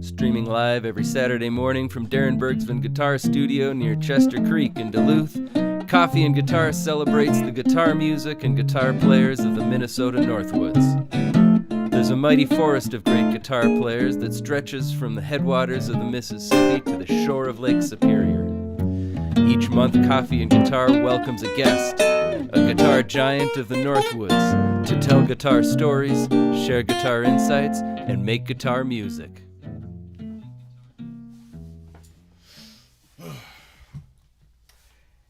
Streaming live every Saturday morning from Darin Bergsven Guitar Studio near Chester Creek in Duluth, Coffee and Guitar celebrates the guitar music and guitar players of the Minnesota Northwoods. There's a mighty forest of great guitar players that stretches from the headwaters of the Mississippi to the shore of Lake Superior. Each month, Coffee and Guitar welcomes a guest, a guitar giant of the Northwoods, to tell guitar stories, share guitar insights, and make guitar music.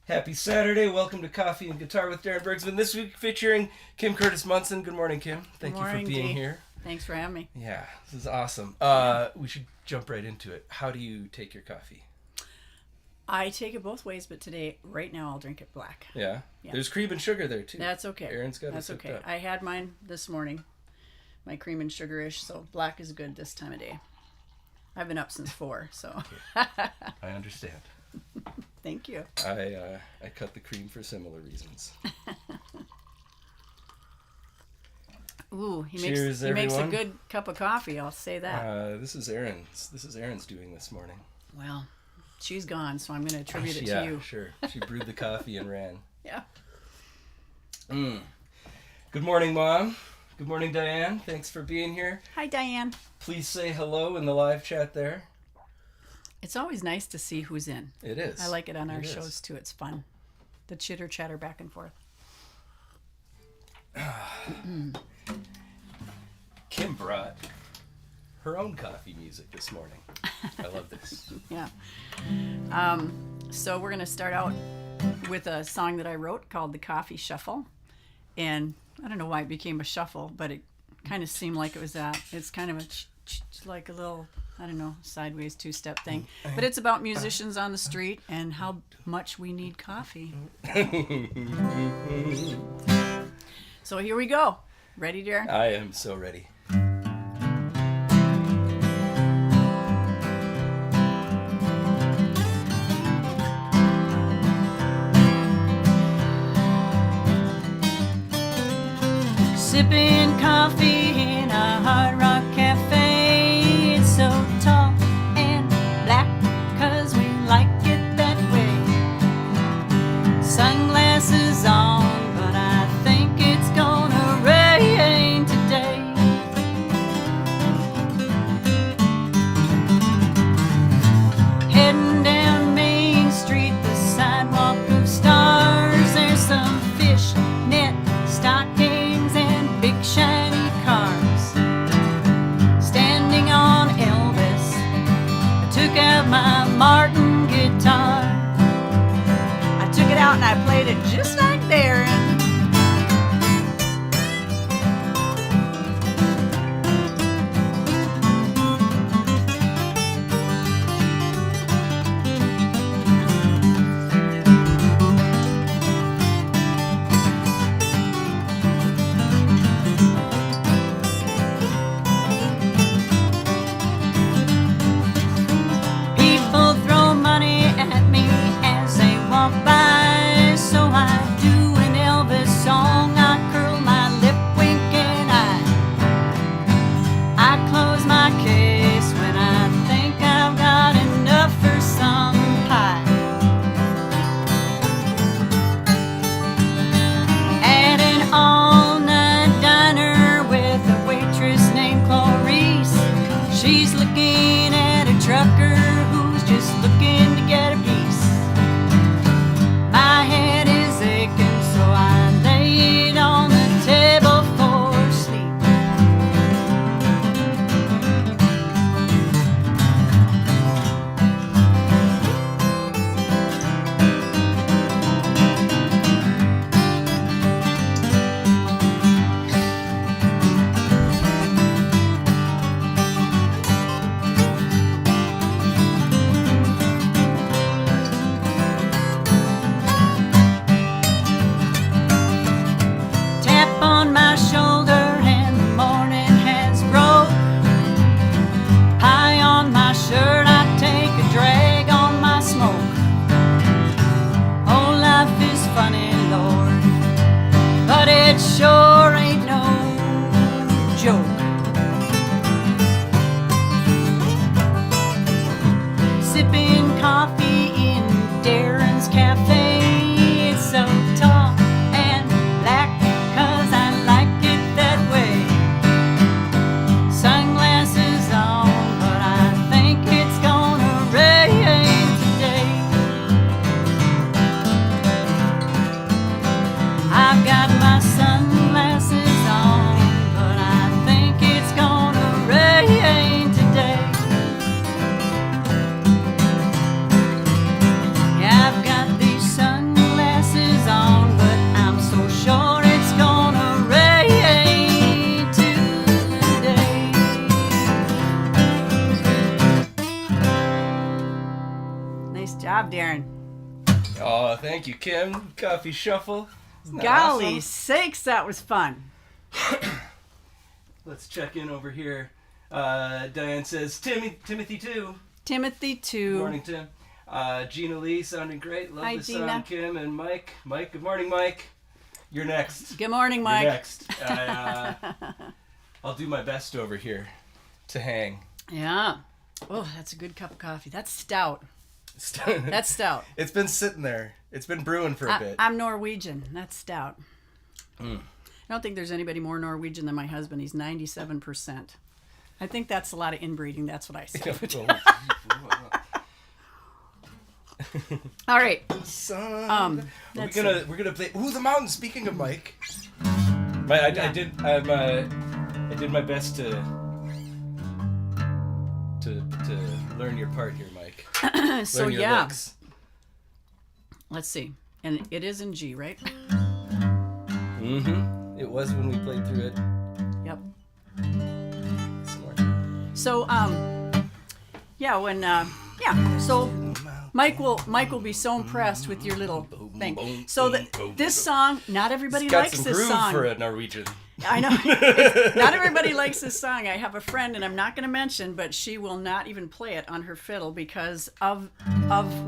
Happy Saturday. Welcome to Coffee and Guitar with Darin Bergsven. This week featuring Kim Curtis-Monson. Good morning, Kim. Thank you for being here. Thanks for having me. Yeah, this is awesome. We should jump right into it. How do you take your coffee? I take it both ways, but today, right now, I'll drink it black. Yeah? There's cream and sugar there, too. That's okay. Aaron's got That's it okay. up. I had mine this morning, my cream and sugar-ish, so black is good this time of day. I've been up since 4, so. Okay. I understand. Thank you. I cut the cream for similar reasons. Ooh, he Cheers, makes a everyone. good cup of coffee, I'll say that. This is Aaron's doing this morning. Well, she's gone, so I'm going to attribute it Yeah, to you. sure. She brewed the coffee and ran. Yeah. Good morning, Mom. Good morning, Diane. Thanks for being here. Hi, Diane. Please say hello in the live chat there. It's always nice to see who's in. It is. I like it on our It shows, is. too. It's fun. The chitter-chatter back and forth. Kim brought her own coffee music this morning. I love this. Yeah. So we're going to start out with a song that I wrote called The Coffee Shuffle. And I don't know why it became a shuffle, but it kind of seemed like it was that. It's kind of like a little, I don't know, sideways two-step thing. But it's about musicians on the street and how much we need coffee. So here we go. Ready, Darin? I am so ready. Sipping coffee in a Hard Rock Cafe. It's so tall and black 'cause we like it that way. Sunglasses on, but I think it's gonna rain today. Heading down Main Street, the sidewalk of stars. There's some fish net stockings and big shiny cars. Standing on Elvis, I took out my Martin guitar. I took it out and I played it just like Darin. People throw money at me as they walk by, so I do an Elvis song. I curl my lip, wink and eye. I close my case when I think I've got enough for some pie. At an all-night diner with a waitress named Clarice. She's looking at a trucker who's just looking to get a piece. My head is aching, so I lay it on the table for sleep. Tap on my shoulder and the morning has broke. Pie on my shirt, I take a drag on my smoke. Oh, life is funny, Lord, but it sure ain't no joke. got my sunglasses on, but I think it's gonna rain today. Yeah, I've got these sunglasses on, but I'm so sure it's gonna rain today. Nice job, Darin. Oh, thank you, Kim. Coffee shuffle. Isn't that Golly awesome? sakes, that was fun. Let's check in over here. Diane says, Timothy too. Timothy, too. Good morning, Tim. Gina Lee sounding great. Love Hi, the Gina. song, Kim and Mike. Mike, good morning, Mike. You're next. Good morning, You're Mike. next. I'll do my best over here to hang. Yeah. Oh, that's a good cup of coffee. That's stout. That's stout. It's been sitting there. It's been brewing for a bit. I'm Norwegian. That's stout. Mm. I don't think there's anybody more Norwegian than my husband. He's 97%. I think that's a lot of inbreeding. That's what I said. All right. Son. We're gonna play. Ooh, the mountain. Speaking of Mike, I did my best to learn your part here, Mike. So learn your yeah. licks. Let's see. And it is in G, right? Mm-hmm. It was when we played through it. Yep. Some more. So So Mike will be so impressed with your little thing. So this song, not everybody It's got likes some this groove song. for a Norwegian. I know. Not everybody likes this song. I have a friend, and I'm not going to mention, but she will not even play it on her fiddle because of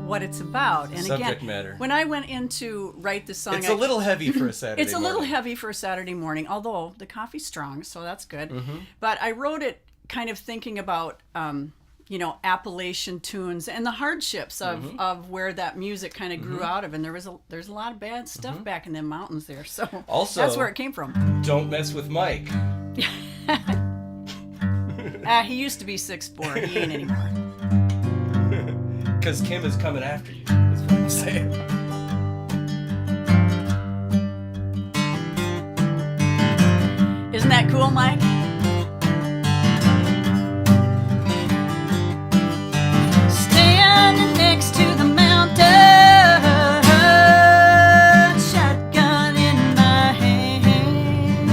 what it's about. And Subject again, matter. when I went in to write this song, It's a little heavy for a Saturday it's a little morning. heavy for a Saturday morning, although the coffee's strong, so that's good. Mm-hmm. But I wrote it kind of thinking about Appalachian tunes and the hardships of where that music kind of grew out of, and there's a lot of bad stuff back in them mountains there. So Also, that's where it came from. Don't mess with Mike. He used to be 6'4". He ain't anymore. Because Kim is coming after you. That's what I'm saying. Isn't that cool, Mike? Standing next to the mountain, shotgun in my hand.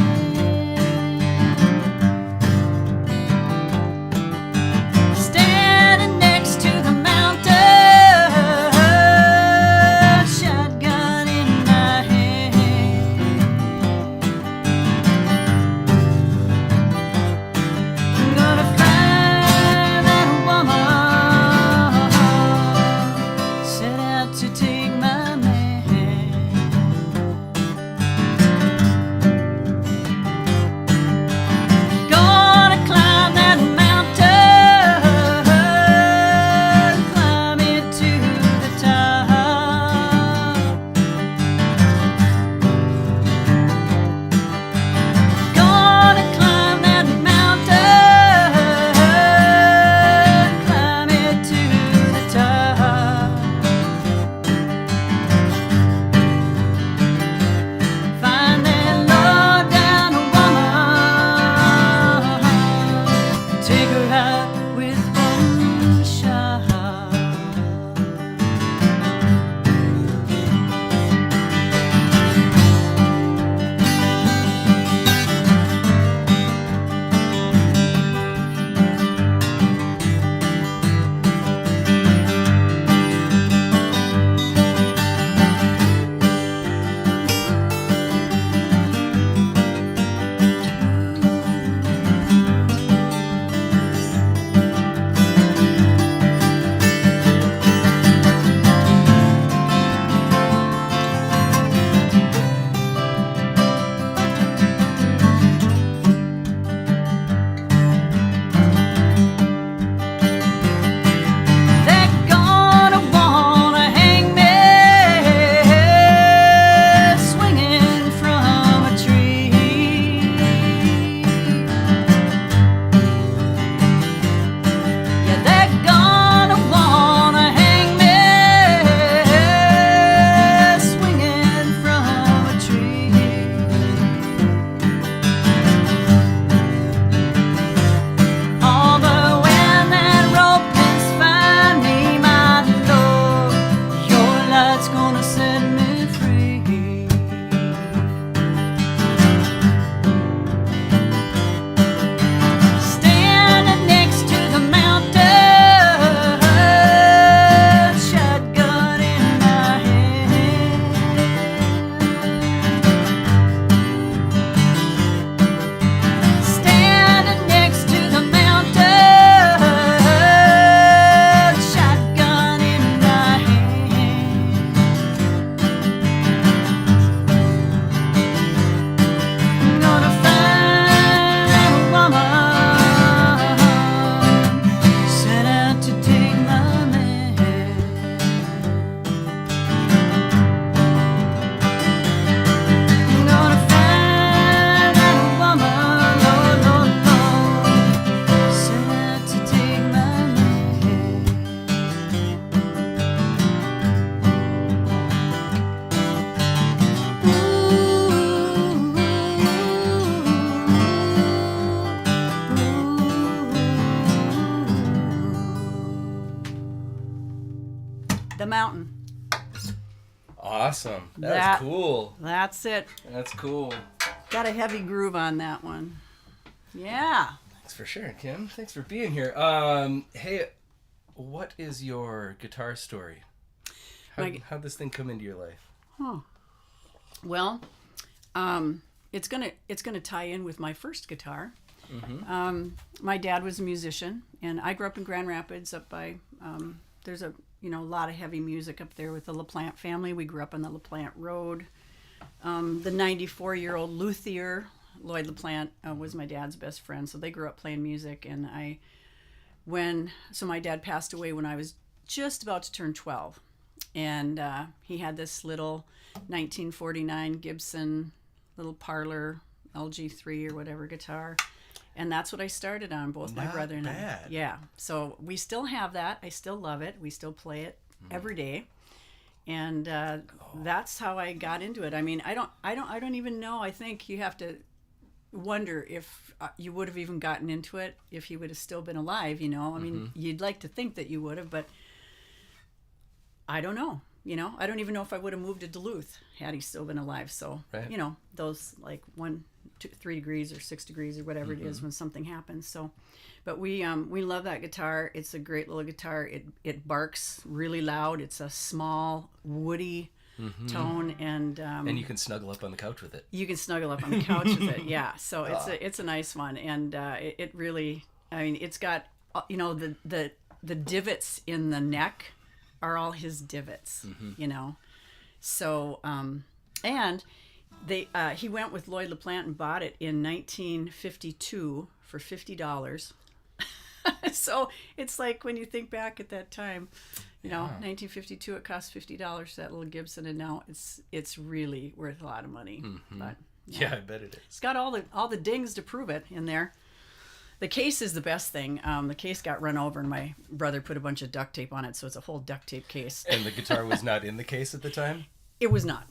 Standing next to the mountain, shotgun in my hand. Awesome. That's cool. That's it. That's cool. Got a heavy groove on that one. Yeah. Thanks for sharing, Kim. Thanks for being here. Hey, what is your guitar story? How'd this thing come into your life? Huh. Well, it's gonna tie in with my first guitar. Mm-hmm. My dad was a musician, and I grew up in Grand Rapids, up by there's a lot of heavy music up there with the LaPlante family. We grew up on the LaPlante Road. The 94-year-old luthier Lloyd LaPlante was my dad's best friend, so they grew up playing music. And my dad passed away when I was just about to turn 12, and he had this little 1949 Gibson little parlor LG3 or whatever guitar. And that's what I started on, both my brother and I. Yeah. So we still have that. I still love it. We still play it every day. And that's how I got into it. I mean, I don't even know. I think you have to wonder if you would have even gotten into it if he would have still been alive, I mean, you'd like to think that you would have, but I don't know. I don't even know if I would have moved to Duluth had he still been alive. So, right. Those like 1, 2, 3 degrees or 6 degrees or whatever it is when something happens. So, but we love that guitar. It's a great little guitar. It barks really loud. It's a small, woody tone, and you can snuggle up on the couch with it. You can snuggle up on the couch with it. Yeah. So it's a nice one, and it really, I mean, it's got the divots in the neck are all his divots, So, and he went with Lloyd LaPlante and bought it in 1952 for $50. So it's like when you think back at that time, 1952, it cost $50 that little Gibson, and now it's really worth a lot of money. But yeah, I bet it is. It's got all the dings to prove it in there. The case is the best thing. The case got run over, and my brother put a bunch of duct tape on it, so it's a whole duct tape case. And the guitar was not in the case at the time? It was not.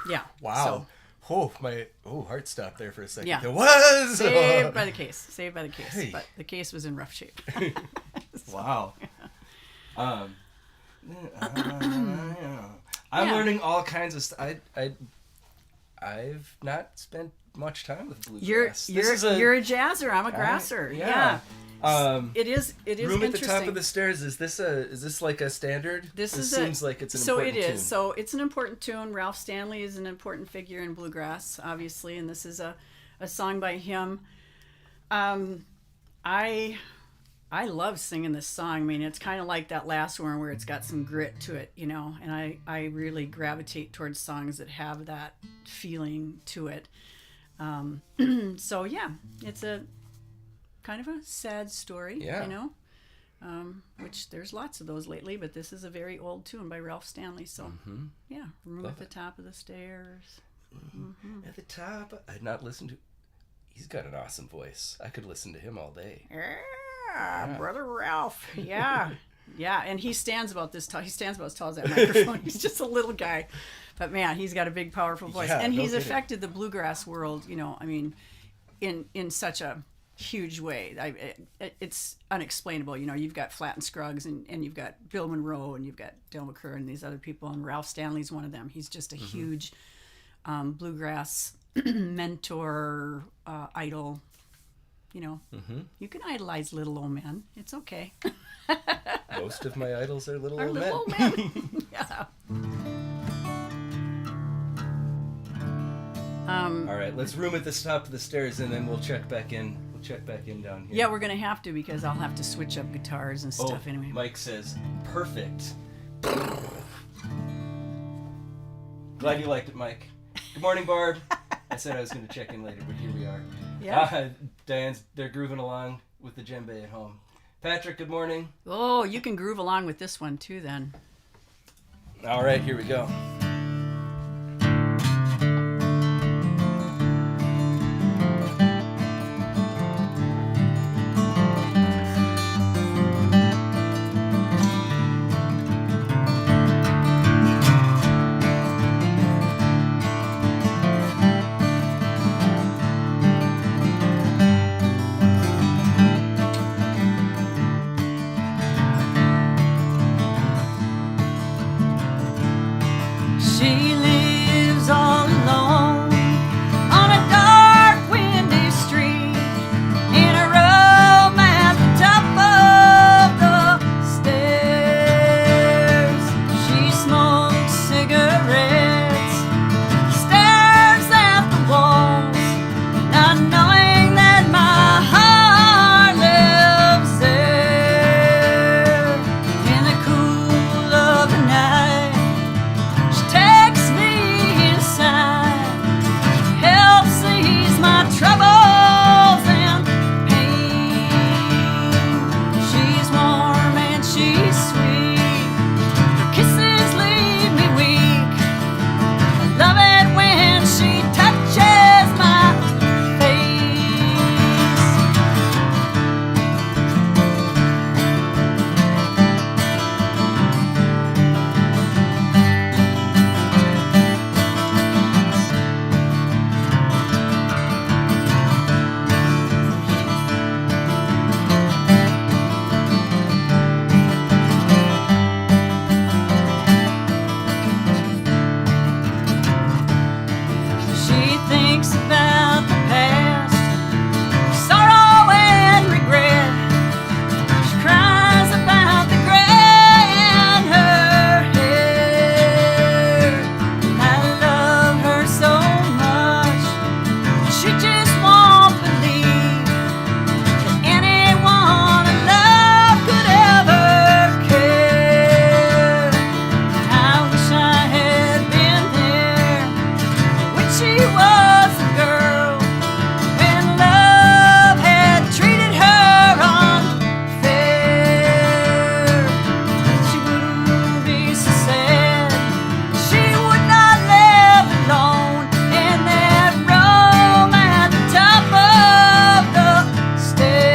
Yeah. Wow. My heart stopped there for a second. Yeah. It was! Saved by the case. Hey. But the case was in rough shape. Wow. I'm learning all kinds of stuff. I've not spent much time with bluegrass. You're a jazzer. I'm a grasser. Yeah. It is Room interesting. at the Top of the Stairs. Is this like a standard? This seems like it's an important tune. So it is. So it's an important tune. Ralph Stanley is an important figure in bluegrass, obviously, and this is a song by him. I love singing this song. I mean, it's kind of like that last one where it's got some grit to it, and I really gravitate towards songs that have that feeling to it. So yeah, it's a kind of a sad story, which there's lots of those lately, but this is a very old tune by Ralph Stanley. So yeah, Room at the Top of the Stairs. At the top. I'd not listened to. He's got an awesome voice. I could listen to him all day. Yeah. Brother Ralph. Yeah. Yeah, and he stands about as tall as that microphone. He's just a little guy. But man, he's got a big, powerful voice. And he's affected the bluegrass world, I mean, in such a huge way. It's unexplainable. You've got Flatt and Scruggs, and you've got Bill Monroe, and you've got Del McClure and these other people, and Ralph Stanley's one of them. He's just a huge bluegrass mentor, idol. You can idolize little old men. It's okay. Most of my idols are little old old men. Yeah. All right, let's room at the top of the stairs, and then we'll check back in. We'll check back in down here. Yeah, we're gonna have to, because I'll have to switch up guitars and stuff anyway. Mike says, perfect. Glad you liked it, Mike. Good morning, Barb. I said I was going to check in later, but here we are. Yeah. They're grooving along with the djembe at home. Patrick, good morning. Oh, you can groove along with this one too, then. All right, here we go. thinks about the past, sorrow and regret. She cries about the gray in her hair. I love her so much, she just won't believe that anyone in love could ever care. I wish I had been there when she was a girl, when love had treated her unfair. She wouldn't be so sad, she would not live alone in that room at the top of the stairs.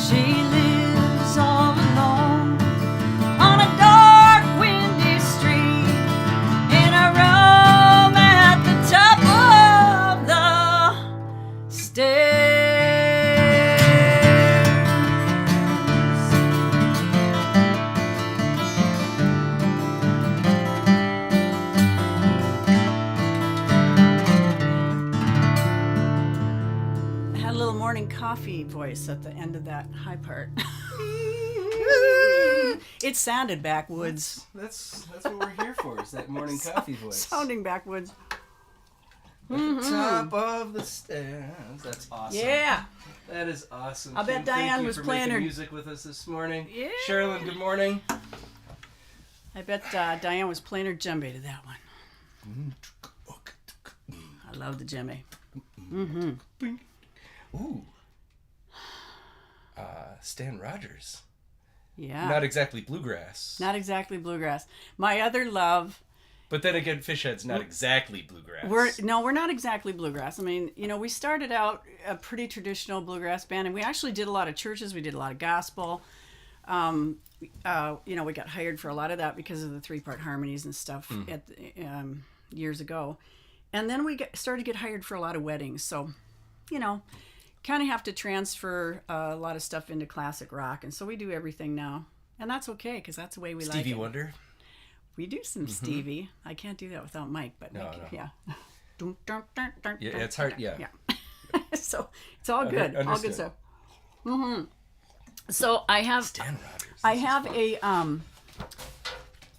She lives all alone on a dark, windy street in a room at the top of the I had a little morning coffee voice at the end of that high part. It sounded backwoods. That's what we're here for, is that morning coffee voice. Sounding backwoods. At the top of the stairs. That's awesome. Yeah. That is awesome. I bet Kim. Diane Thank you was for playing making her- music with us this morning. Yeah. Sherilyn, good morning. I bet Diane was playing her djembe to that one. I love the djembe. Ooh. Stan Rogers. Yeah. Not exactly bluegrass. Not exactly bluegrass. My other love. But then again, Fishhead's not exactly bluegrass. We're not exactly bluegrass. I mean, we started out a pretty traditional bluegrass band, and we actually did a lot of churches. We did a lot of gospel. We got hired for a lot of that because of the 3-part harmonies and stuff years ago. And then we started to get hired for a lot of weddings. So, kind of have to transfer a lot of stuff into classic rock. And so we do everything now. And that's okay, because that's the way we like it. Stevie Wonder? We do some Stevie. I can't do that without Mike, but No. yeah. Yeah, it's hard, yeah. So it's all good. All good Understood. stuff. So I have Stan Rogers.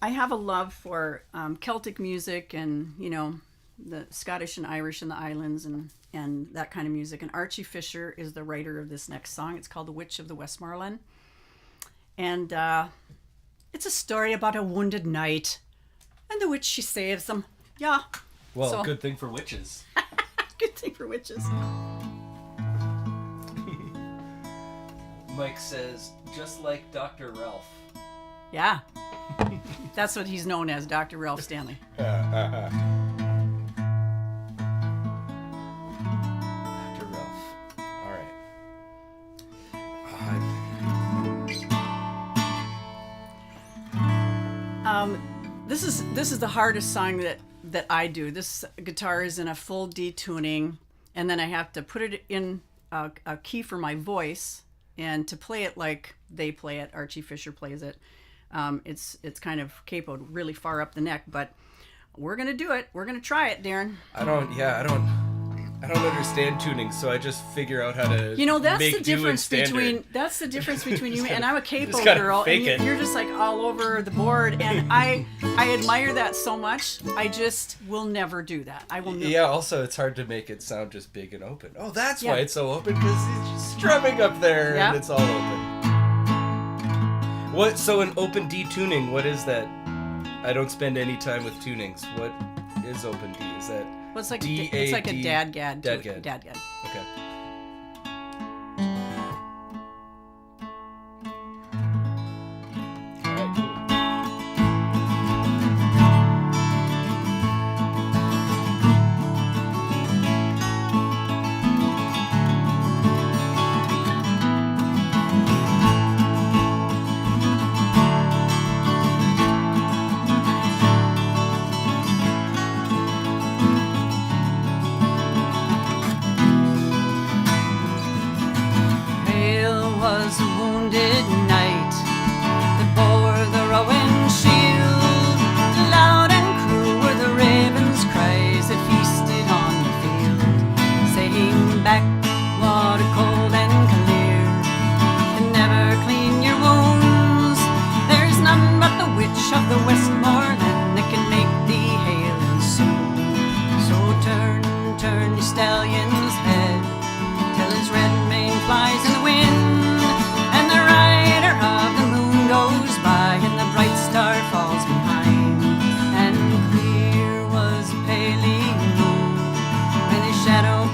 I have a love for Celtic music and the Scottish and Irish and the islands and that kind of music. And Archie Fisher is the writer of this next song. It's called "The Witch of the Westmorland," and it's a story about a wounded knight and the witch she saves him. Yeah. Well, So- good thing for witches. Good thing for witches. Mike says, just like Dr. Ralph. Yeah. That's what he's known as, Dr. Ralph Stanley. Dr. Ralph. All right. This is the hardest song that I do. This guitar is in a full D tuning, and then I have to put it in a key for my voice, and to play it like they play it, Archie Fisher plays it. It's kind of capoed really far up the neck, but we're gonna do it. We're gonna try it, Darin. I don't understand tuning, so I just figure out how to That's make the do in difference standard. that's the difference between you and I'm a capo gotta girl, and fake it. you're just like all over the board, and I admire that so much. I just will never do that. I will never. Yeah, also it's hard to make it sound just big and open. Oh, that's Yeah. why it's so open, because he's just strumming up there Yeah. and it's all open. So an open D tuning, what is that? I don't spend any time with tunings. What is open D? Is that Well, it's like D-A-D- it's like a dadgad. dadgad. Dadgad. okay? All right, cool.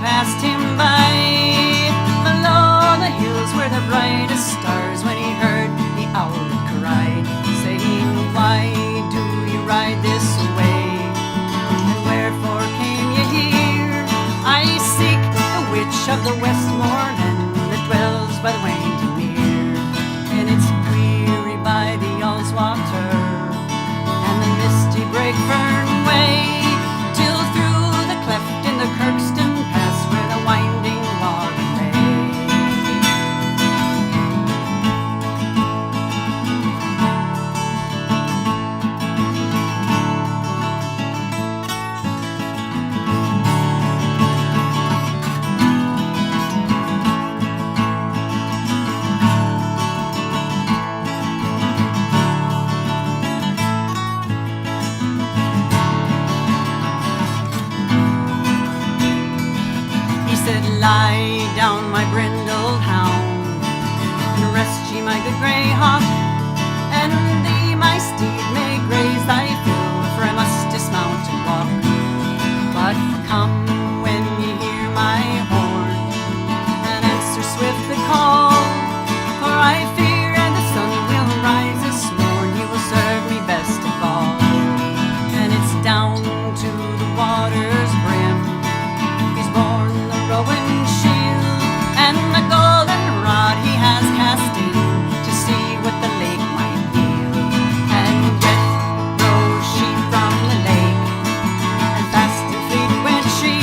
passed him by. Below the hills were the brightest stars when he heard the owlet cry, saying, "Why do you ride this way? And wherefore came ye here? I seek the witch of the Westmorland that dwells by the Winding Mere, and it's weary by the All's water and the misty break fern way, till through the cleft in the Kirkston Pass where the winding water lay." "Lie down, my brindled hound, and rest ye, my good grey hawk, and thee, my steed, may graze thy fill, for I must dismount and walk. But come when ye hear my horn, and answer swift the call, for I fear and the sun will rise this morn, you will serve me best of all. And it's down to the water's brim, he's borne the rowan shield, and the golden rod he has cast in, to see what the lake might yield. And yet rose she from the lake, and fast and fleet went she,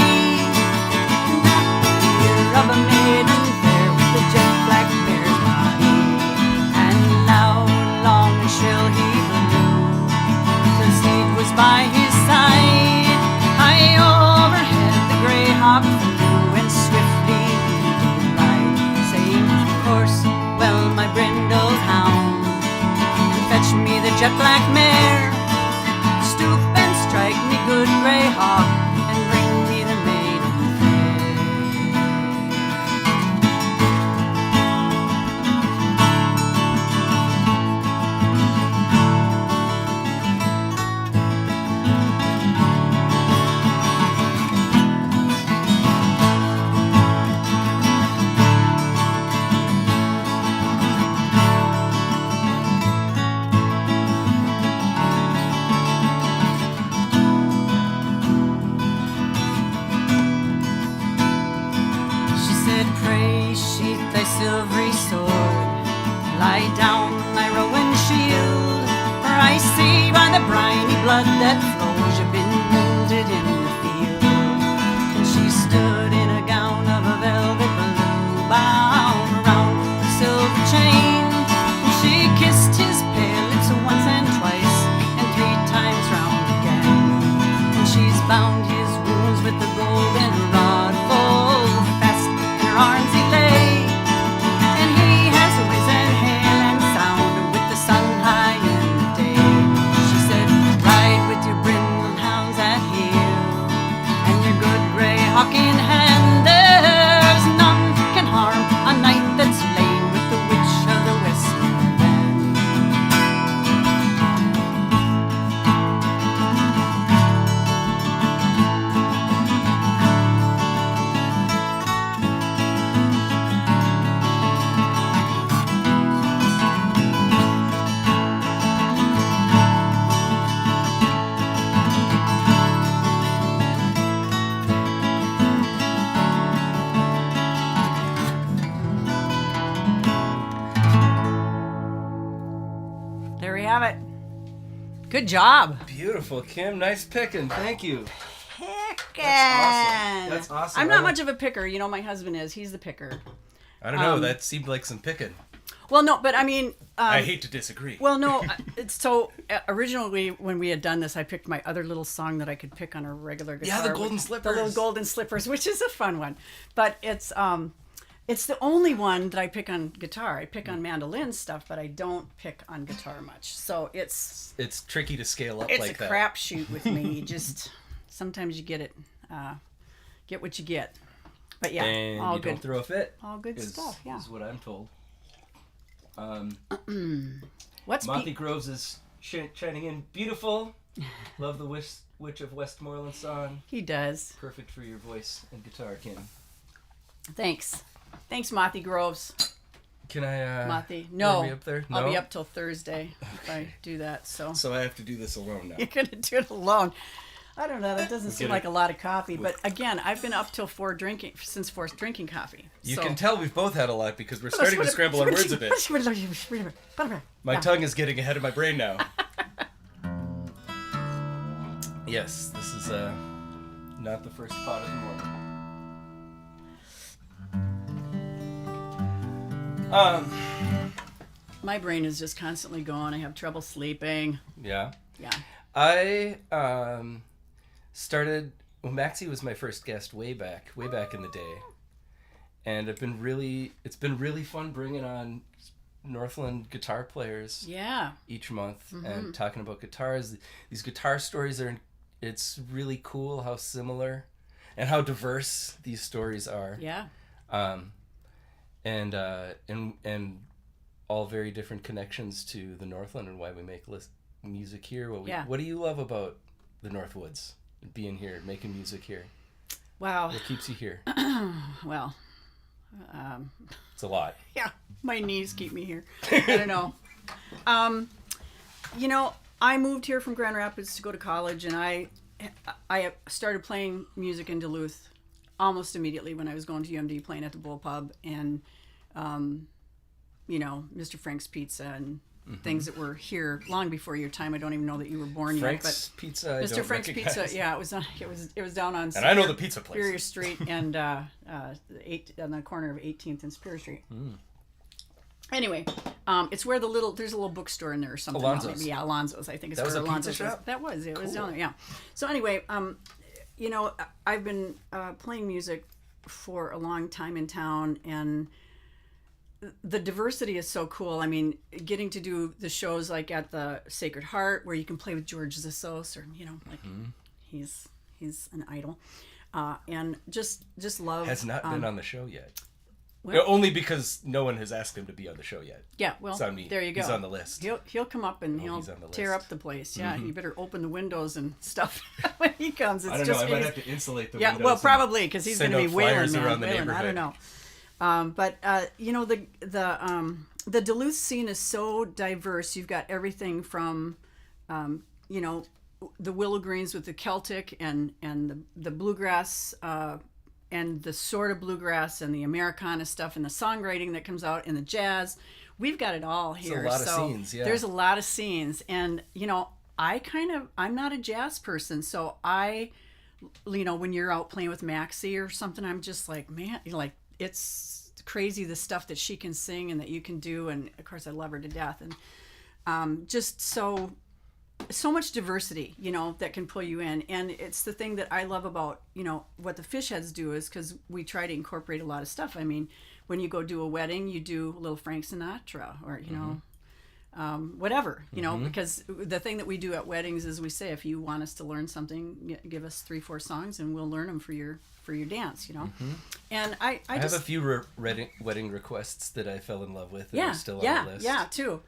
that year of a maiden fair, with the jet black mare's body. And loud, long, and shrill he blew, the steed was by his side. High overhead the grey hawk flew, and swiftly he did ride, saying, "Horse, well, my brindled hound, and fetch me the jet black mare. Stoop and strike me, good grey hawk, and bring me the maiden fair." She said, "Pray sheath thy silvery sword, lie down thy rowan shield, for I see by the briny blood that flows you've been wounded in the field." And she stood in a gown of a velvet blue, bound around the silver chain, and she kissed his pale lips once and twice, and 3 times round again. And she's bound his wounds with the golden rod, full fast in her arms he lay, and he has risen hale and sound, with the sun high in the day. She said, "Ride with your brindled hounds at heel, and your good grey hawk in hand. There's none can harm a knight that's lain with the witch of the Westmorland." There we have it. Good job. Beautiful, Kim. Nice picking. Thank you. Picking. That's awesome. I'm not much of a picker. You know, my husband is. He's the picker. I don't know. That seemed like some picking. Well, no, but I mean... I hate to disagree. Well, no, it's so originally when we had done this, I picked my other little song that I could pick on a regular guitar. Yeah, the Golden Slippers. The little Golden Slippers, which is a fun one. But it's the only one that I pick on guitar. I pick on mandolin stuff, but I don't pick on guitar much. So it's tricky to scale up like that. It's a crapshoot with me. You just sometimes you get it, get what you get. But yeah, and all you good. Don't throw a fit. All good stuff. Yeah, is what I'm told. What's Monty Groves is chiming in. Beautiful. Love the Witch of Westmorland song. He does. Perfect for your voice and guitar, Kim. Thanks, Mothy Groves. Can I, Mothy? No. Are we up there? No? I'll be up till Thursday if I do that, so. So I have to do this alone now. You're going to do it alone. I don't know. That doesn't seem like a lot of coffee. But again, I've been up till 4 drinking coffee. You can tell we've both had a lot because we're starting to scramble our words a bit. My tongue is getting ahead of my brain now. Yes, this is not the first pot of the morning. My brain is just constantly going. I have trouble sleeping. Yeah. Yeah. I started. Well, Maxie was my first guest way back in the day, and it's been really fun bringing on Northland guitar players. Yeah. Each month and talking about guitars. These guitar stories it's really cool how similar and how diverse these stories are. Yeah. And all very different connections to the Northland and why we make music here. What do you love about the Northwoods, being here, making music here? Wow. What keeps you here? Well, it's a lot. Yeah, my knees keep me here. I don't know. I moved here from Grand Rapids to go to college, and I started playing music in Duluth almost immediately when I was going to UMD, playing at the Bull Pub and Mr. Frank's Pizza and things that were here long before your time. I don't even know that you were born Frank's yet. But Pizza, Mr. Frank's Pizza, yeah, it was down on and I know the pizza place. Superior Street and on the corner of 18th and Superior Street. Anyway, it's where there's a little bookstore in there or something. Alonzo's. Yeah, Alonzo's. I think it's that was where a Alonzo's pizza shop? That was. It was Cool. down there. Yeah. So anyway, I've been playing music for a long time in town, and the diversity is so cool. I mean, getting to do the shows like at the Sacred Heart, where you can play with George Zissos, or he's an idol, and just love. Has not been on the show yet. Well, Only because no one has asked him to be on the show yet. Yeah, well, there you go. He's on the list. He'll come up and he'll he's on the tear list. up the place. Yeah, you better open the windows and stuff when he comes. It's I don't just, know. I might have to insulate the yeah, windows. well, probably because he's going to be wailing, around man. the Wailing. I don't know. But the Duluth scene is so diverse. You've got everything from, the willow greens with the Celtic and the bluegrass, and the sort of bluegrass and the Americana stuff and the songwriting that comes out and the jazz. We've got it all here. There's a lot of scenes, yeah. There's a lot of scenes. And, I'm not a jazz person. So when you're out playing with Maxie or something, I'm just like, man, it's crazy the stuff that she can sing and that you can do. And of course I love her to death. And just so much diversity, that can pull you in. And it's the thing that I love about, what the Fishheads do is because we try to incorporate a lot of stuff. I mean, when you go do a wedding, you do a little Frank Sinatra or, whatever, because the thing that we do at weddings is we say, if you want us to learn something, give us 3-4 songs and we'll learn them for your dance, And I have a few wedding requests that I fell in love with that are still on the list. Yeah, too.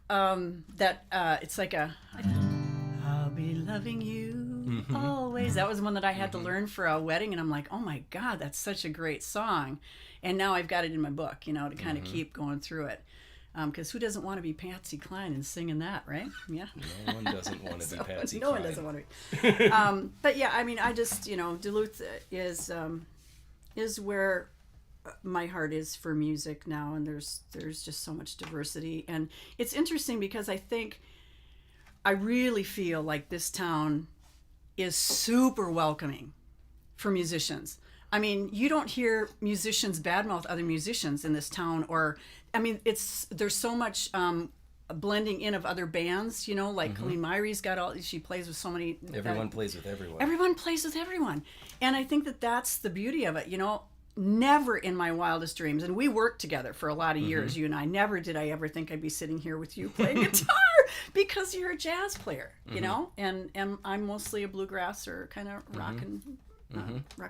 It's like I'll be loving you always. That was one that I had to learn for a wedding, and I'm like, oh my God, that's such a great song. And now I've got it in my book, to kind of keep going through it. Because who doesn't want to be Patsy Cline and singing that, right? Yeah. No one doesn't want to be Patsy Cline. No one doesn't want to be. But yeah, I mean, I just, Duluth is where my heart is for music now, and there's just so much diversity. And it's interesting because I really feel like this town is super welcoming for musicians. I mean, you don't hear musicians badmouth other musicians in this town, there's so much blending in of other bands, like Colleen Myrie's got she plays with so many. Everyone plays with everyone. Everyone plays with everyone. And I think that's the beauty of it, Never in my wildest dreams, and we worked together for a lot of years, you and I, never did I ever think I'd be sitting here with you playing guitar because you're a jazz player, and I'm mostly a bluegrass or kind of rock and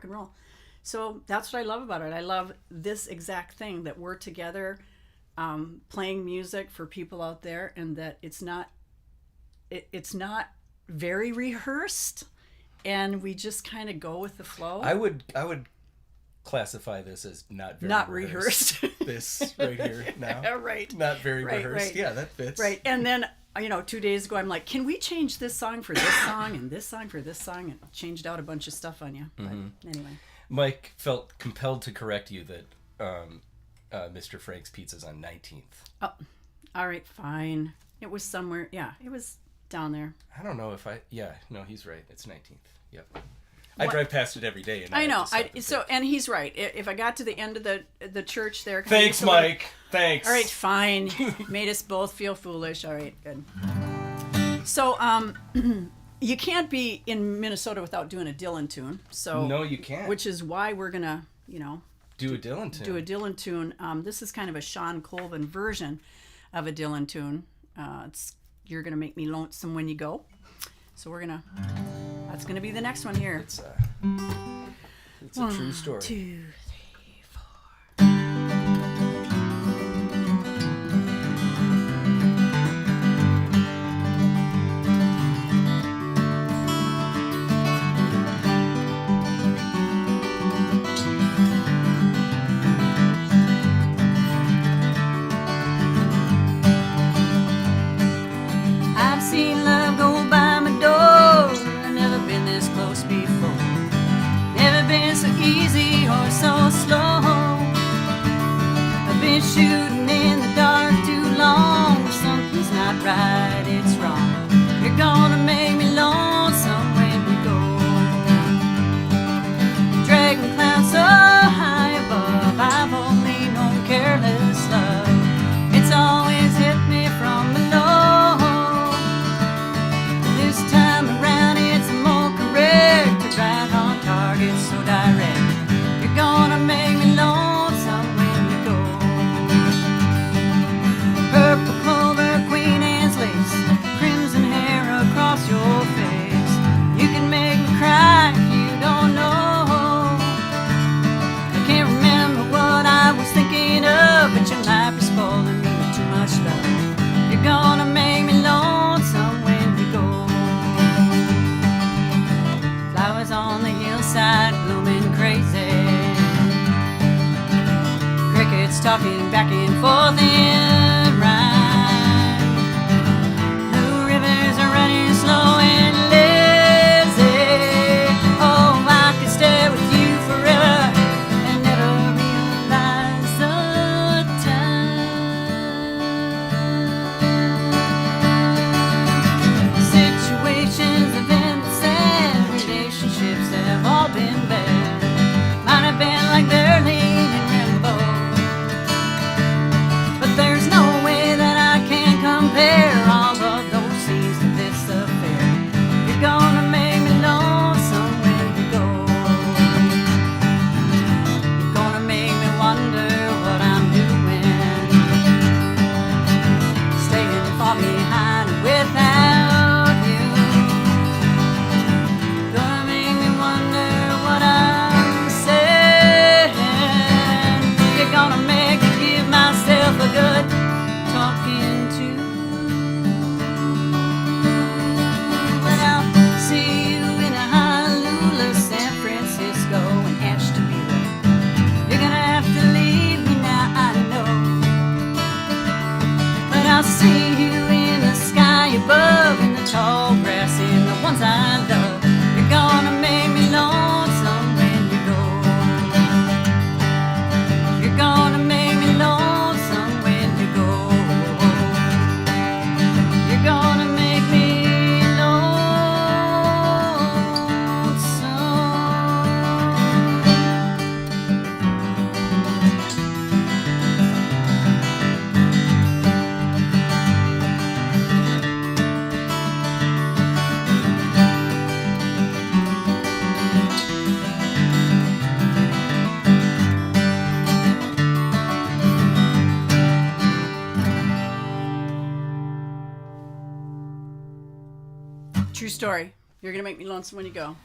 roll. So that's what I love about it. I love this exact thing, that we're together playing music for people out there, and that it's not very rehearsed, and we just kind of go with the flow. I would classify this as not rehearsed. This right here now. Right. Not very Right, rehearsed. right. Yeah, that fits. Right. And then, 2 days ago, I'm like, can we change this song for this song and this song for this song? And changed out a bunch of stuff on you. But anyway. Mike felt compelled to correct you that Mr. Frank's Pizza's on 19th. Oh, all right, fine. It was somewhere. Yeah, it was down there. I don't know if no, he's right. It's 19th. Yep. I drive past it every day. And I know. And he's right. If I got to the end of the church there. Thanks, Mike. Thanks. All right, fine. Made us both feel foolish. All right, good. So, you can't be in Minnesota without doing a Dylan tune. So no, you can't. Which is why we're gonna, do a Dylan tune. Do a Dylan tune. This is kind of a Sean Colvin version of a Dylan tune. It's You're Gonna Make Me Lonesome When You Go. So that's gonna be the next one here. It's a true story. 2, 3, 4. I've seen love go by my door. I've never been this close before. Never been so easy or so slow. I've been shooting in the dark too long. Something's not right, it's wrong. You're gonna make me lonesome when we go. Dragging clouds so high above, I've only known careless love. It's always hit me from below. This time around it's more correct to ride on target so direct. You're gonna make me lonesome when you go. Purple clover, Queen Anne's lace, crimson hair across your face. You can make me cry if you don't know. I can't remember what I was thinking of, but your life is spoiling me with too much love. You're gonna make me lonesome when you go. Flowers on the hillside blooming crazy. Crickets talking back and forth in rhyme. Blue rivers are running slow and lazy. Oh, I could stay with you forever and never realize the time. Situations have been sad, relationships have all been bad. Might have been like Berlin and Rimbaud, but there's no way that I can compare all of those scenes to this affair. You're gonna make me lonesome when you go. You're gonna make me wonder what I'm doing, staying far behind without you. Gonna make me wonder what I'm saying. You're gonna make me give myself a good talking to. But I'll see you in a Honolulu, San Francisco, and Ashtabula. You're gonna have to leave me now, I know. But I'll see you in the sky above, in the tall grass, in the ones I love. You're gonna make me lonesome when you go. You're gonna make me lonesome when you go. You're gonna make me True story. You're gonna make me lonesome when you go.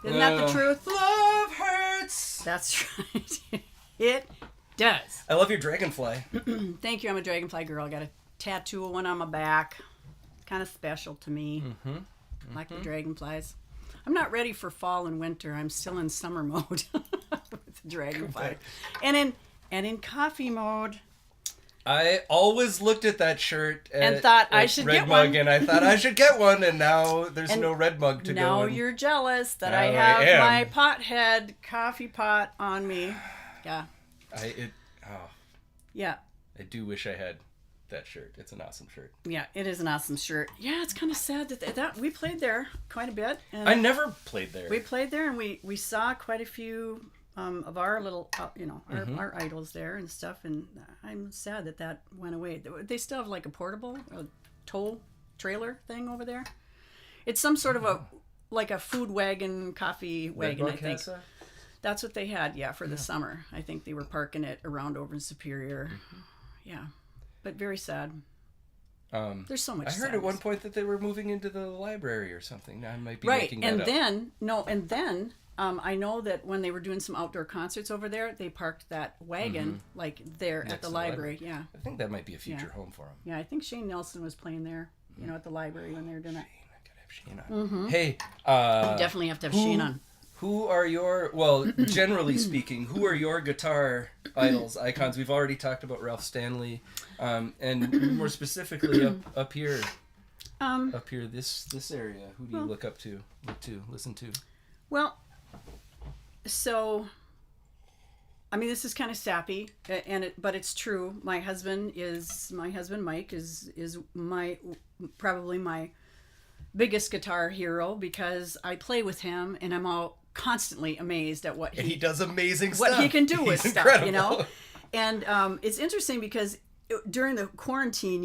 Isn't that the truth? Love hurts. That's right. It does. I love your dragonfly. Thank you. I'm a dragonfly girl. I got a tattoo of one on my back. Kind of special to me. like the dragonflies. I'm not ready for fall and winter. I'm still in summer mode with the dragonfly. And in coffee mode. I always looked at that shirt and thought I should Red get Mug, one. and I thought I should get one, and now there's no Red Mug to go. Now you're jealous that I Now have I am. my pothead coffee pot on me. Yeah. Yeah. I do wish I had that shirt. It's an awesome shirt. Yeah, it is an awesome shirt. Yeah, it's kind of sad that we played there quite a bit. And I never played there. We played there, and we saw quite a few of our little, our idols there and stuff. And I'm sad that went away. They still have like a portable tow trailer thing over there. It's some sort of a food wagon, coffee wagon, I think. That's what they had, for the summer. I think they were parking it around over in Superior. Mm-hmm. Yeah, but very sad. There's so much I heard sadness. at one point that they were moving into the library or something. Now I might be right, making that and up. then I know that when they were doing some outdoor concerts over there, they parked that wagon like there next at the to library. Yeah, I think that might be a future home for them. Yeah, I think Shane Nelson was playing there, at the library when they were doing it. I gotta have Shane on. Mm-hmm. Hey, you definitely have to have Shane on. Who are generally speaking, who are your guitar idols, icons? We've already talked about Ralph Stanley, and more specifically up here, this area. Who do you look to, listen to? Well, so, I mean, this is kind of sappy, but it's true. My husband Mike is probably my biggest guitar hero because I play with him, and I'm all constantly amazed at what he does amazing stuff. What he can do with He's stuff, incredible. And it's interesting because during the quarantine,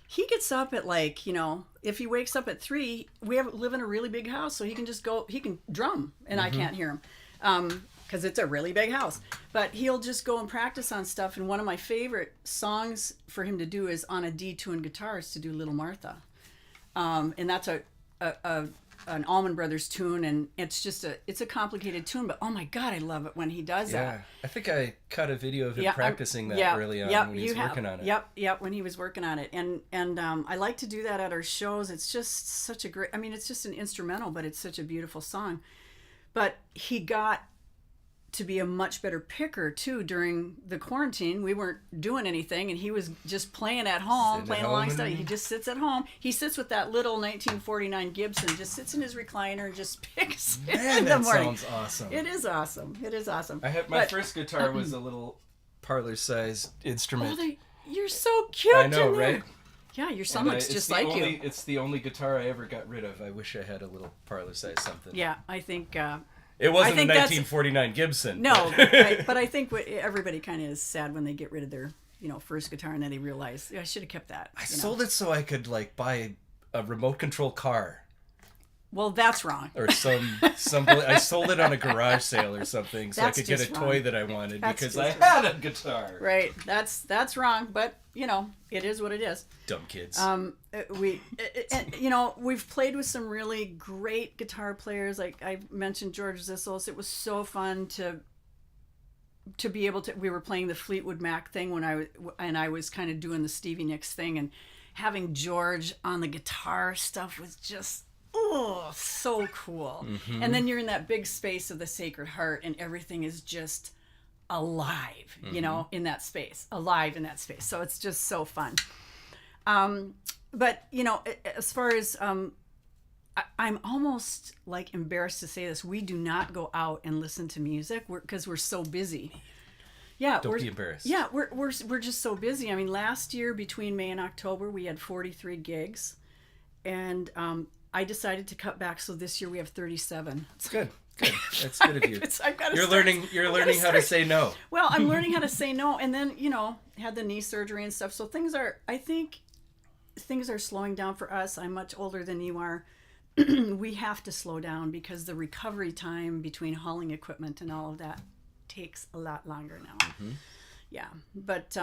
he gets up at if he wakes up at 3, we live in a really big house, so he can just go, he can drum, and I can't hear him because it's a really big house. But he'll just go and practice on stuff, and one of my favorite songs for him to do is on a D-tuned guitar is to do Little Martha. And that's an Allman Brothers tune, and it's a complicated tune, but oh my God, I love it when he does that. I think I cut a video of him practicing that early on when he was working on it. Yep, when he was working on it. And I like to do that at our shows. It's just such a great, it's just an instrumental, but it's such a beautiful song. But he got to be a much better picker too during the quarantine. We weren't doing anything, and he was just playing at home, playing alongside. He just sits at home. He sits with that little 1949 Gibson, just sits in his recliner and just picks in the morning. Sounds awesome. It is awesome. It is awesome. I had my first guitar was a little parlor-sized instrument. You're so cute. I know, right? Yeah, your son looks just like you. It's the only guitar I ever got rid of. I wish I had a little parlor-sized something. Yeah, I think. It wasn't a 1949 Gibson. No, but I think everybody kind of is sad when they get rid of their, first guitar, and then they realize I should have kept that. I sold it so I could buy a remote control car. Well, that's wrong. Or I sold it on a garage sale or something so I could get a toy that I wanted because I had a guitar. Right. That's wrong, but it is what it is. Dumb kids. We've played with some really great guitar players. Like I mentioned George Zissos. It was so fun to be able to. We were playing the Fleetwood Mac thing when I was kind of doing the Stevie Nicks thing, and having George on the guitar stuff was just so cool. Mm-hmm. And then you're in that big space of the Sacred Heart, and everything is just alive, in that space, so it's just so fun. But as far as I'm almost embarrassed to say this, we do not go out and listen to music because we're so busy. Yeah, don't be embarrassed. Yeah, we're just so busy. Last year between May and October we had 43 gigs, and I decided to cut back, so this year we have 37. It's good. Good. That's good of you. You're learning how to say no. Well, I'm learning how to say no, and then had the knee surgery and stuff. So I think things are slowing down for us. I'm much older than you are. We have to slow down because the recovery time between hauling equipment and all of that takes a lot longer now. Mm-hmm. Yeah, but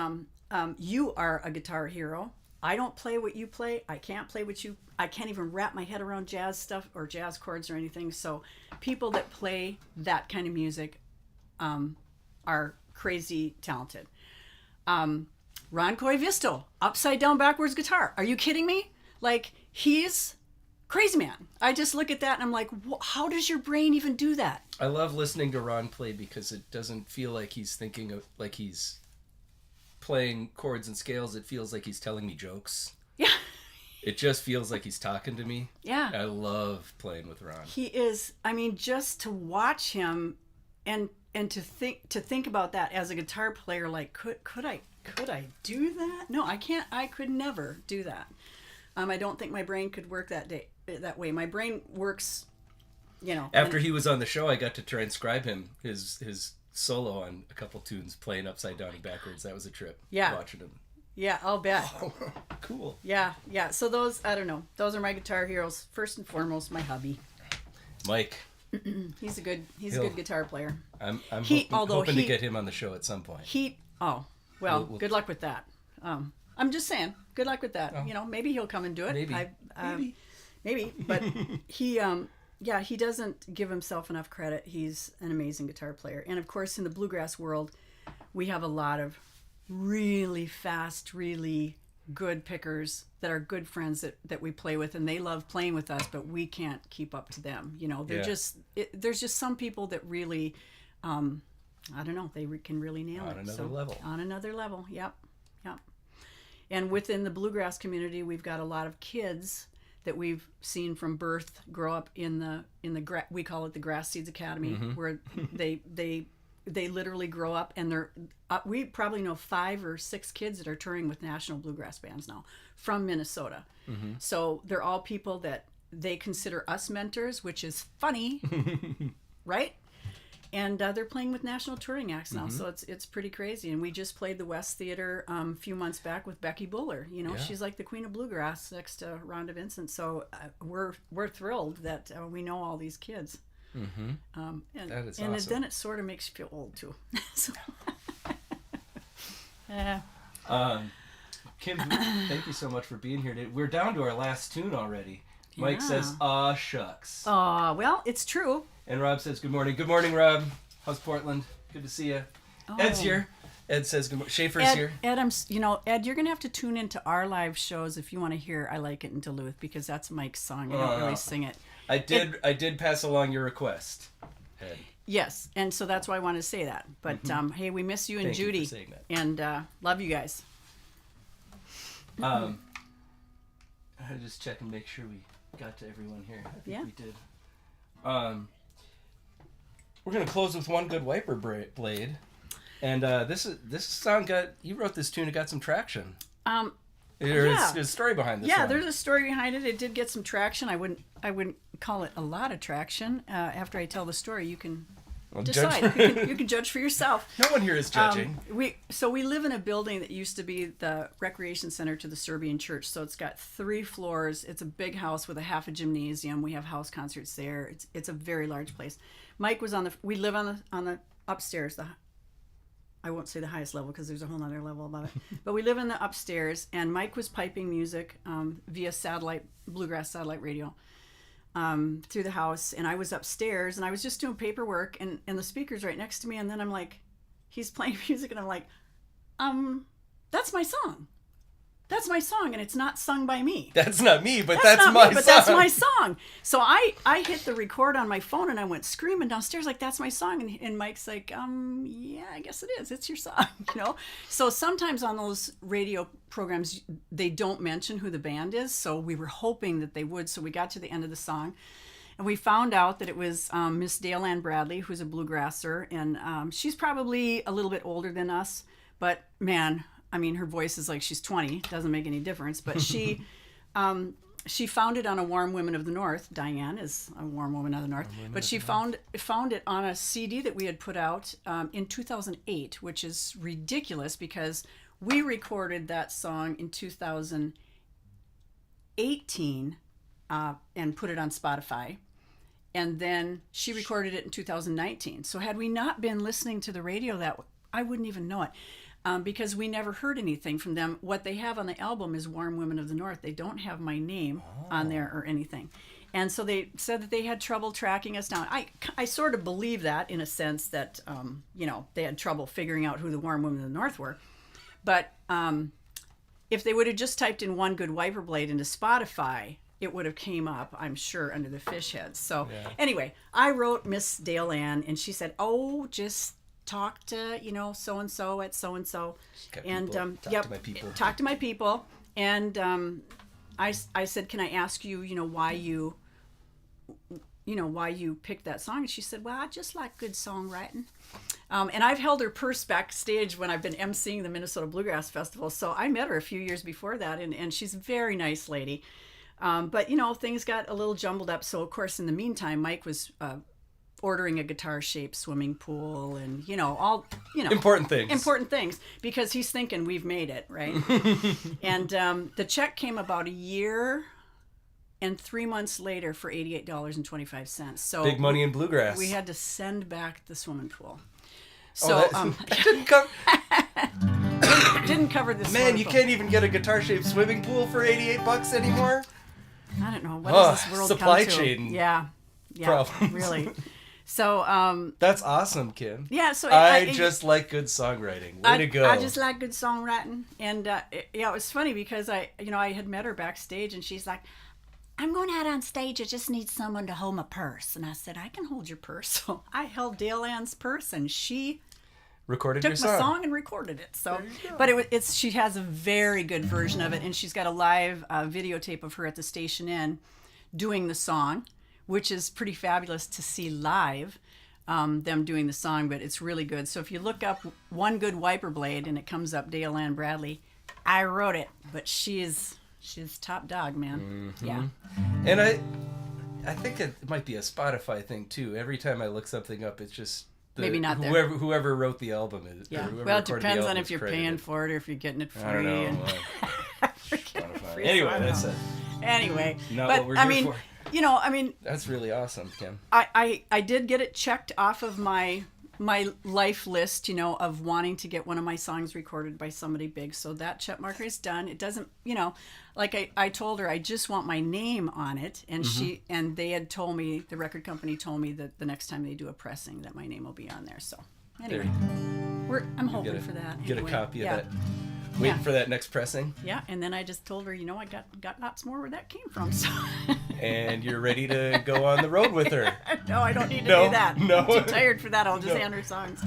you are a guitar hero. I don't play what you play. I can't play what you. I can't even wrap my head around jazz stuff or jazz chords or anything. So people that play that kind of music are crazy talented. Ron Coy Vistel, upside down backwards guitar. Are you kidding me? He's crazy man. I just look at that and I'm like, how does your brain even do that? I love listening to Ron play because it doesn't feel like he's thinking of, like he's playing chords and scales. It feels like he's telling me jokes. Yeah. It just feels like he's talking to me. Yeah. I love playing with Ron. He is, I mean, just to watch him and to think about that as a guitar player, like, could I do that? No, I can't. I could never do that. I don't think my brain could work that way. My brain works, After he was on the show, I got to transcribe his solo on a couple tunes, playing upside down and backwards. That was a trip. Yeah. Watching him. Yeah, I'll bet. Oh, cool. Yeah. So those, I don't know. Those are my guitar heroes. First and foremost, my hubby. Mike. He's a good guitar player. I'm hoping to get him on the show at some point. We'll good luck with that. I'm just saying, good luck with that. Oh. Maybe he'll come and do it. Maybe. Maybe. But he doesn't give himself enough credit. He's an amazing guitar player. And of course, in the bluegrass world, we have a lot of really fast, really good pickers that are good friends that we play with, and they love playing with us, but we can't keep up to them. There's just some people that really, I don't know, they can really nail it. On another level, yep. And within the bluegrass community, we've got a lot of kids that we've seen from birth grow up in the we call it the Grass Seeds Academy, where they literally grow up, and they're we probably know 5 or 6 kids that are touring with national bluegrass bands now from Minnesota. So they're all people that they consider us mentors, which is funny, right? And they're playing with national touring acts now, so it's pretty crazy. And we just played the West Theater a few months back with Becky Buller. She's like the queen of bluegrass next to Rhonda Vincent. So we're thrilled that we know all these kids. That is and awesome. Then it sort of makes you feel old too. So, Kim, thank you so much for being here today. We're down to our last tune already. Mike says, "Aw, shucks." Well, it's true. And Rob says, "Good morning." Good morning, Rob. How's Portland? Good to see you. Ed's here. Ed says, "Good morning." Schaefer's here. Ed, Ed, you're gonna have to tune into our live shows if you want to hear "I Like It in Duluth," because that's Mike's song. I don't really sing it. I did pass along your request, Ed. Yes, and so that's why I wanted to say that. But hey, we miss you and Thank Judy, you for saying that. And love you guys. I had to just check and make sure we got to everyone here. I think we did. We're gonna close with One Good Wiper Blade, and this song you wrote this tune. It got some traction. There's a story behind this. Yeah, song. there's a story behind it. It did get some traction. I wouldn't call it a lot of traction. After I tell the story, you can decide. You can judge for yourself. No one here is judging. We live in a building that used to be the recreation center to the Serbian church. So it's got 3 floors. It's a big house with a half a gymnasium. We have house concerts there. It's a very large place. Mike was we live on the upstairs. I won't say the highest level because there's a whole other level above it. But we live in the upstairs, and Mike was piping music via bluegrass satellite radio through the house, and I was upstairs, and I was just doing paperwork, and the speaker's right next to me, and then I'm like, he's playing music, and I'm like, that's my song. That's my song, and it's not sung by me. That's not me, but that's my song. But that's my song. So I hit the record on my phone, and I went screaming downstairs like, that's my song. And Mike's like, yeah, I guess it is. It's your song, So sometimes on those radio programs, they don't mention who the band is. So we were hoping that they would. So we got to the end of the song, and we found out that it was Miss Dale Ann Bradley, who's a bluegrasser, and she's probably a little bit older than us, but man, I mean, her voice is like she's 20. Doesn't make any difference. But she found it on a Warm Women of the North. Diane is a Warm Woman of the North. But she found it on a CD that we had put out in 2008, which is ridiculous because we recorded that song in 2018 and put it on Spotify. And then she recorded it in 2019. So had we not been listening to the radio, I wouldn't even know it. Because we never heard anything from them. What they have on the album is Warm Women of the North. They don't have my name on there or anything. And so they said that they had trouble tracking us down. I sort of believe that in a sense that, they had trouble figuring out who the Warm Women of the North were. But if they would have just typed in One Good Wiper Blade into Spotify, it would have came up, I'm sure, under the fish heads. So Yeah. anyway, I wrote Miss Dale Ann, and she said, "Oh, just talk to so and so at so and so," and Talk to my people. Talk to my people. And I said, "Can I ask you, why you picked that song?" And she said, "Well, I just like good songwriting." And I've held her purse backstage when I've been emceeing the Minnesota Bluegrass Festival. So I met her a few years before that, and she's a very nice lady. But, things got a little jumbled up. So, of course, in the meantime, Mike was ordering a guitar-shaped swimming pool and, all, Important things. Important things, because he's thinking we've made it, right? And the check came about a year and 3 months later for $88.25. So Big money in bluegrass. we had to send back the swimming pool. Oh, So that didn't come. didn't cover this. Man, you can't even get a guitar-shaped swimming pool for $88 anymore. I don't know. What does this world supply come to? chain Yeah, problems. really. So That's awesome, Kim. yeah. So I just like good songwriting. Way to go. I just like good songwriting, and it was funny because I had met her backstage, and she's like, "I'm going out on stage. I just need someone to hold my purse." And I said, "I can hold your purse." So I held Dale Ann's purse, and she Recorded took your my song. song and recorded it. So, but it's she has a very good version of it, and she's got a live videotape of her at the Station Inn doing the song, which is pretty fabulous to see live, them doing the song. But it's really good. So if you look up One Good Wiper Blade, and it comes up Dale Ann Bradley, I wrote it, but she's top dog, man. Mm-hmm. Yeah. And I think it might be a Spotify thing too. Every time I look something up, it's just Maybe not there. whoever wrote the album is. Yeah. Whoever Well, it recorded the depends on album if is you're credited. paying for it or if you're getting it free. I don't know. and- Spotify. Free, Anyway, so I don't that's know. it. Anyway, Not but what we're I here mean, for. That's really awesome, Kim. I did get it checked off of my life list, of wanting to get one of my songs recorded by somebody big. So that check marker is done. It doesn't, like I told her, I just want my name on it. And and they had told me, the record company told me that the next time they do a pressing that my name will be on there. So anyway, I'm hoping for that. Get anyway. a copy Yeah. of that. Waiting for that next pressing. Yeah, and then I just told her, I got lots more where that came from. So. And you're ready to go on the road with her. No, I don't need to No, do that. no. I'm too tired for that. I'll just No. hand her songs.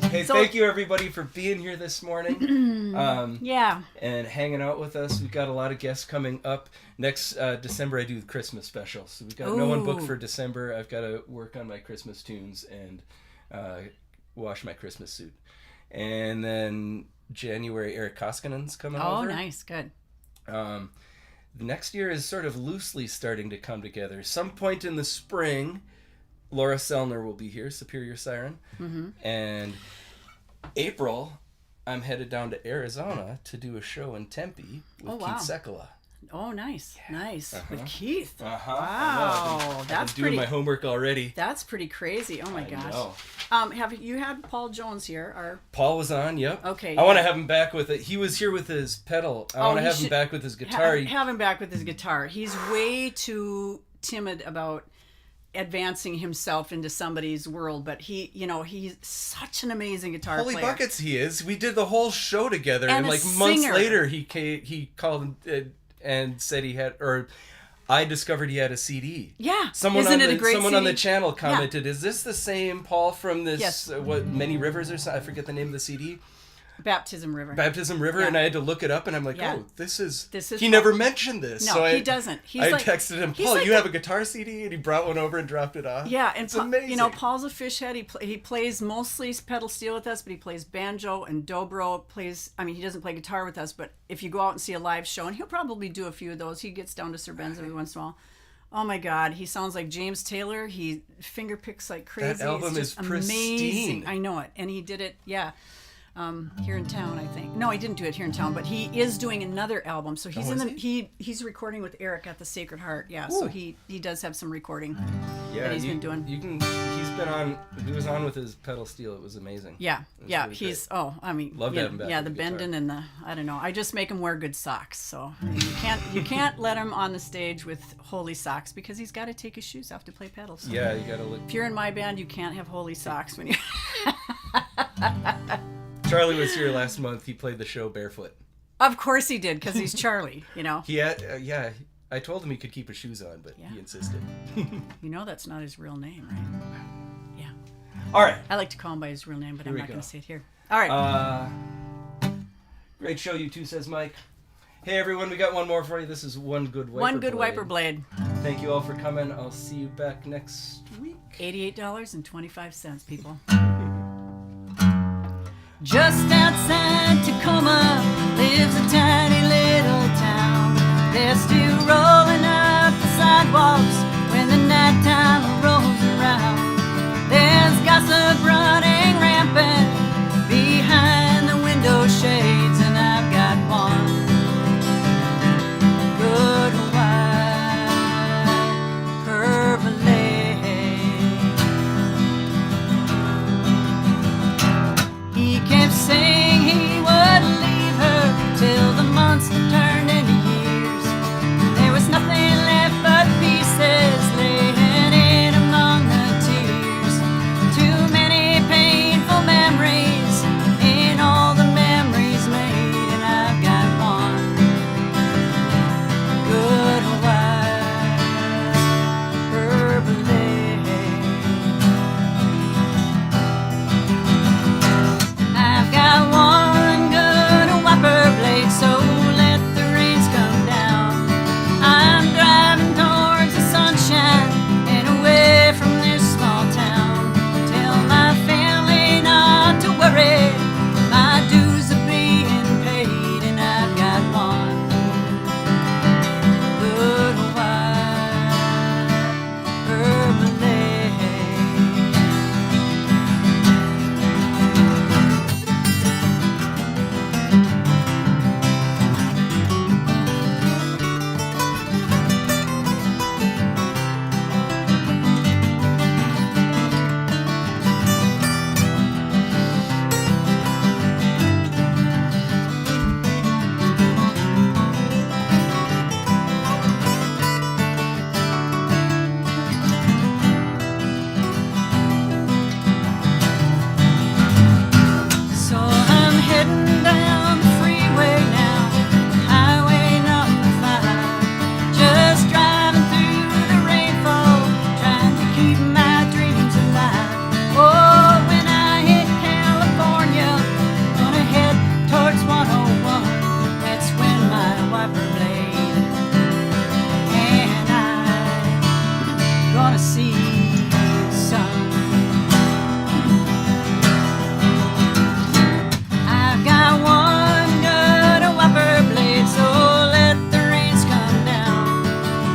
Hey, So- thank you everybody for being here this morning. Yeah. And hanging out with us. We've got a lot of guests coming up. Next December, I do the Christmas special. So we've got no one booked Ooh. for December. I've got to work on my Christmas tunes and wash my Christmas suit. And then January, Eric Koskinen's coming over. Oh, nice. Good. The next year is sort of loosely starting to come together. Some point in the spring, Laura Sellner will be here, Superior Siren. Mm-hmm. And April, I'm headed down to Arizona to do a show in Tempe with wow. Keith Sekala. Oh, nice. Nice. With Keith. Uh-huh. Wow. I've That's been doing pretty. my homework already. That's pretty crazy. Oh my I gosh. know. Have you had Paul Jones here? Or Paul was on, yep. Okay, I want to yeah. have him back with it. He was here with his pedal. I want to he have him should- back with his guitar. have him back with his guitar. He's way too timid about advancing himself into somebody's world, but he's such an amazing guitar Holy player. buckets, he is. We did the whole show together, And and a like months singer. later, he called and said he had, or I discovered he had a CD. Yeah. Someone Isn't on it the a great someone on the CD? channel commented, "Is this the same Paul from this Yes. what Many Rivers or something? I forget the name of the CD." Baptism River. Baptism River, Yeah. and I had to look it up, and I'm like, Yeah. "Oh, this is." This is he Paul. never mentioned this. No, so he doesn't. He's I like- texted him, he's "Paul, like you the- have a guitar CD?" And he brought one over and dropped it off. Yeah, and it's amazing. Paul's a fish head. He plays mostly pedal steel with us, but he plays banjo and dobro. He doesn't play guitar with us, but if you go out and see a live show, and he'll probably do a few of those. He gets down to Sir Ben's every once in a while. Oh my God, he sounds like James Taylor. He finger picks like crazy. That album it's just is pristine. amazing. I know it, and he did it. Yeah. Here in town, I think. No, he didn't do it here in town, but he is doing another album. So he's he's recording with Eric at the Sacred Heart. Yeah, so he does have some recording that he's been doing. He's been on. He was on with his pedal steel. It was amazing. Yeah, yeah. really He's great. Love to have him back yeah, with the the guitar. bending and the I don't know. I just make him wear good socks. So you can't let him on the stage with holy socks because he's got to take his shoes off to play pedals. Yeah, you gotta look. If you're in my band, you can't have holy socks when you. Charlie was here last month. He played the show barefoot. Of course he did because he's Charlie. He had, I told him he could keep his shoes on, but he insisted. You know that's not his real name, right? Yeah. All right. I like to call him by his real name, but I'm not going to say it here. All right. Great show, you two, says Mike. Hey, everyone, we got one more for you. This is One Good Wiper One Good Wiper Blade. Thank you all for coming. I'll see you back next week. $88.25, people. Just outside Tacoma lives a tiny little town. They're still rolling up the sidewalks when the nighttime rolls around. There's gossip running rampant behind the window shades, and I've got one good white purple lake. He kept saying he would leave her till the months turned into years. There was nothing left but pieces laying in among the tears. Too many painful memories in all the memories made, and I've got one good white purple lake. I've got one good wiper blade, so let the rains come down. I'm driving towards the sunshine and away from this small town. Tell my family not to worry, my dues are being paid, and I've got one good white purple lake. So I'm heading down the freeway now, highway number 5. Just driving through the rainfall, trying to keep my dreams alive. Oh, when I hit California, gonna head towards 101. That's when my wiper blade and I'm gonna see the sun. I've got one good wiper blade, so let the rains come down.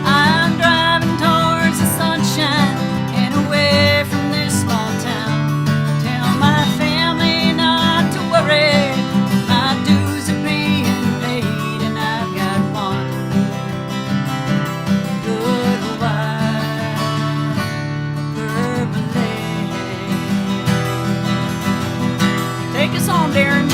I'm driving towards the sunshine and away from this small town. Tell my family not to worry, my dues are being paid, and I've got one good white purple lake. Take us home, Darin.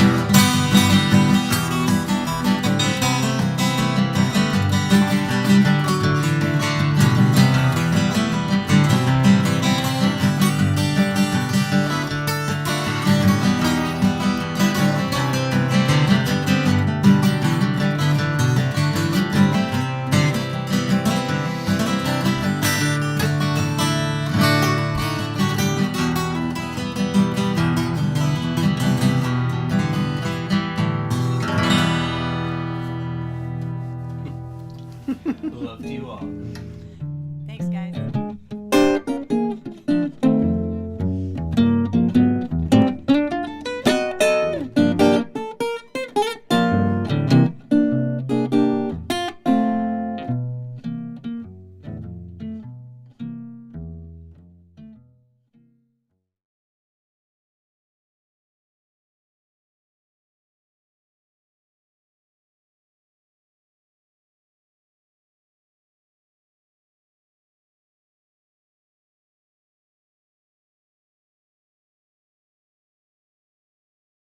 Love to you all. Thanks, guys.